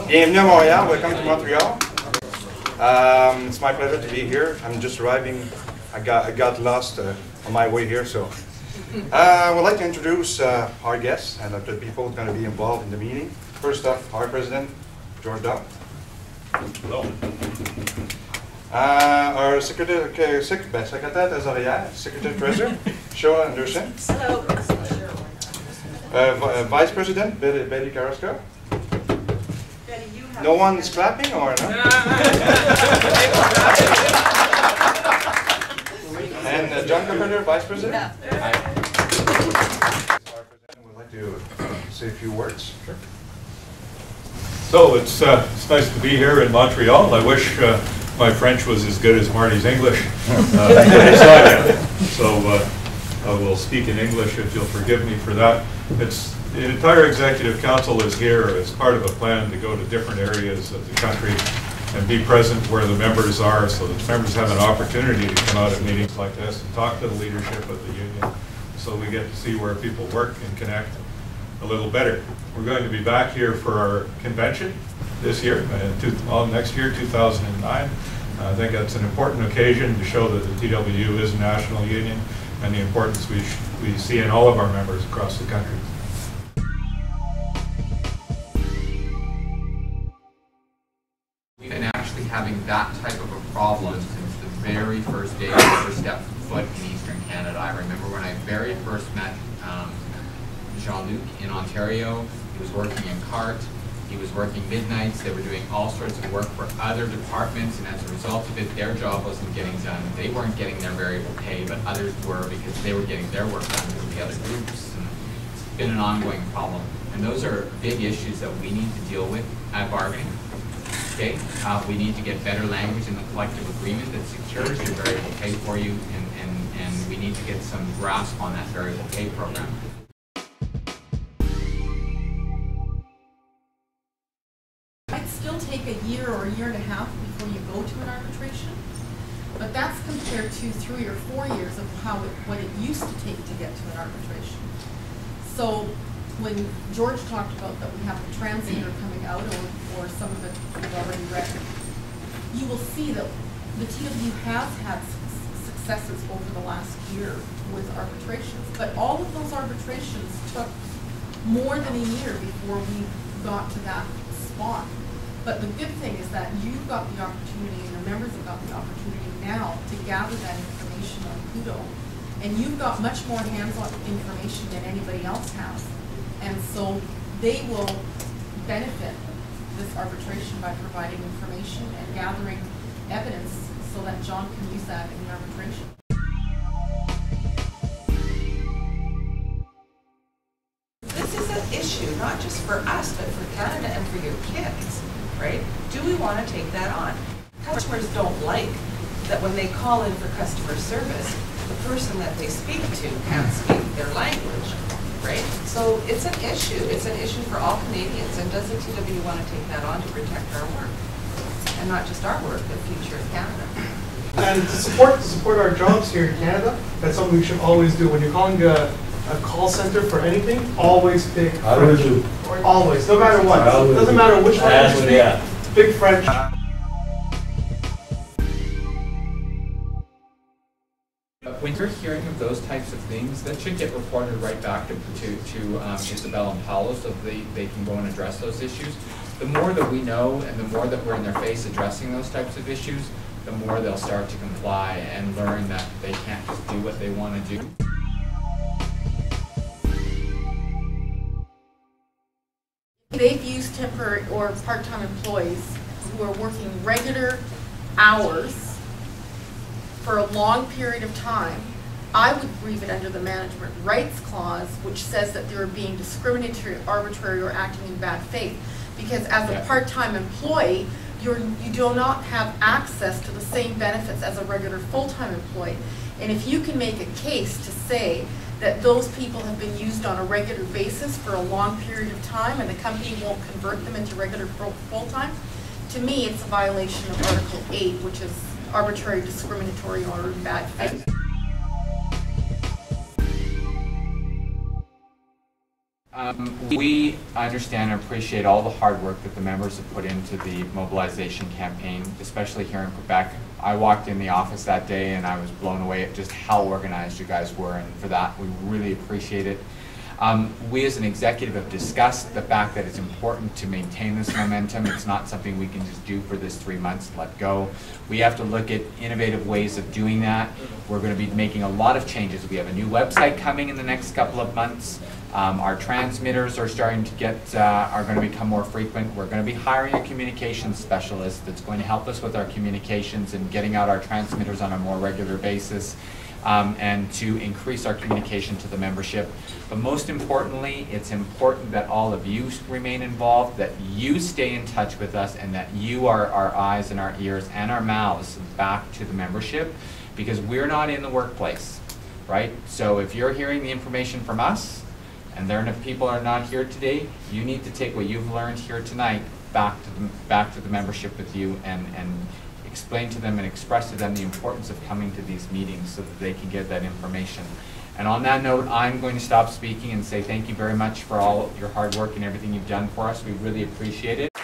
Bienvenue à Montreal. Welcome to Montreal. It's my pleasure to be here. I'm just arriving. I got lost on my way here, so I would like to introduce our guests and the people going to be involved in the meeting. First up, our president, George Dow. Hello. Our secretary trésorière, secretary treasurer, Cheryl Anderson. Hello. Vice President, Betty Carrasco. Betty, you have No one's clapping or no? And John Carpenter, Vice President. Yeah. Our president would like to say a few words. Sure. So it's nice to be here in Montreal. I wish my French was as good as Marty's English. So I will speak in English if you'll forgive me for that. The entire Executive Council is here as part of a plan to go to different areas of the country and be present where the members are, so that members have an opportunity to come out at meetings like this and talk to the leadership of the union, so we get to see where people work and connect a little better. We're going to be back here for our convention this year, next year, 2009. I think that's an important occasion to show that the TWU is a national union and the importance we see in all of our members across the country. We've been actually having that type of a problem since the very first day we ever stepped foot in Eastern Canada. I remember when I very first met Jean-Luc in Ontario. He was working in CART. He was working midnights. They were doing all sorts of work for other departments, and as a result of it, their job wasn't getting done. They weren't getting their variable pay, but others were, because they were getting their work done with the other groups. And it's been an ongoing problem. And those are big issues that we need to deal with at bargaining. Okay? We need to get better language in the collective agreement that secures your variable pay for you, and we need to get some grasp on that variable pay program. Take a year or a year and a half before you go to an arbitration, but that's compared to 3 or 4 years of what it used to take to get to an arbitration. So when George talked about that we have the translator coming out, or some of it we've already read, you will see that the TWU has had successes over the last year with arbitrations, but all of those arbitrations took more than a year before we got to that spot. But the good thing is that you've got the opportunity, and your members have got the opportunity now to gather that information on Kudo. And you've got much more hands-on information than anybody else has. And so they will benefit this arbitration by providing information and gathering evidence so that John can use that in the arbitration. This is an issue, not just for us, but for Canada and for your kids. Right? Do we want to take that on? Customers don't like that when they call in for customer service, the person that they speak to can't speak their language, right? So it's an issue. It's an issue for all Canadians. And does the TWU want to take that on to protect our work? And not just our work, the future of Canada. And to support our jobs here in Canada, that's something we should always do. When you're calling a call center for anything, always pick French. Always, no matter what. It doesn't matter which language you speak, big French. When you're hearing of those types of things, that should get reported right back to Isabel and Paolo, so they can go and address those issues. The more that we know and the more that we're in their face addressing those types of issues, the more they'll start to comply and learn that they can't just do what they want to do. They've used temporary or part-time employees who are working regular hours for a long period of time. I would grieve it under the management rights clause, which says that they're being discriminatory, arbitrary, or acting in bad faith. Because as a part-time employee, you do not have access to the same benefits as a regular full-time employee. And if you can make a case to say that those people have been used on a regular basis for a long period of time and the company won't convert them into regular full-time, to me it's a violation of Article 8, which is arbitrary, discriminatory, or in bad faith. We understand and appreciate all the hard work that the members have put into the mobilization campaign, especially here in Quebec. I walked in the office that day and I was blown away at just how organized you guys were, and for that we really appreciate it. We as an executive have discussed the fact that it's important to maintain this momentum. It's not something we can just do for this 3 months and let go. We have to look at innovative ways of doing that. We're going to be making a lot of changes. We have a new website coming in the next couple of months. Our transmitters are starting to get, are going to become more frequent. We're going to be hiring a communications specialist that's going to help us with our communications and getting out our transmitters on a more regular basis, and to increase our communication to the membership. But most importantly, it's important that all of you remain involved, that you stay in touch with us, and that you are our eyes and our ears and our mouths back to the membership, because we're not in the workplace, right? So if you're hearing the information from us, and there are people are not here today, you need to take what you've learned here tonight back to the membership with you, and explain to them and express to them the importance of coming to these meetings so that they can get that information. And on that note, I'm going to stop speaking and say thank you very much for all your hard work and everything you've done for us. We really appreciate it.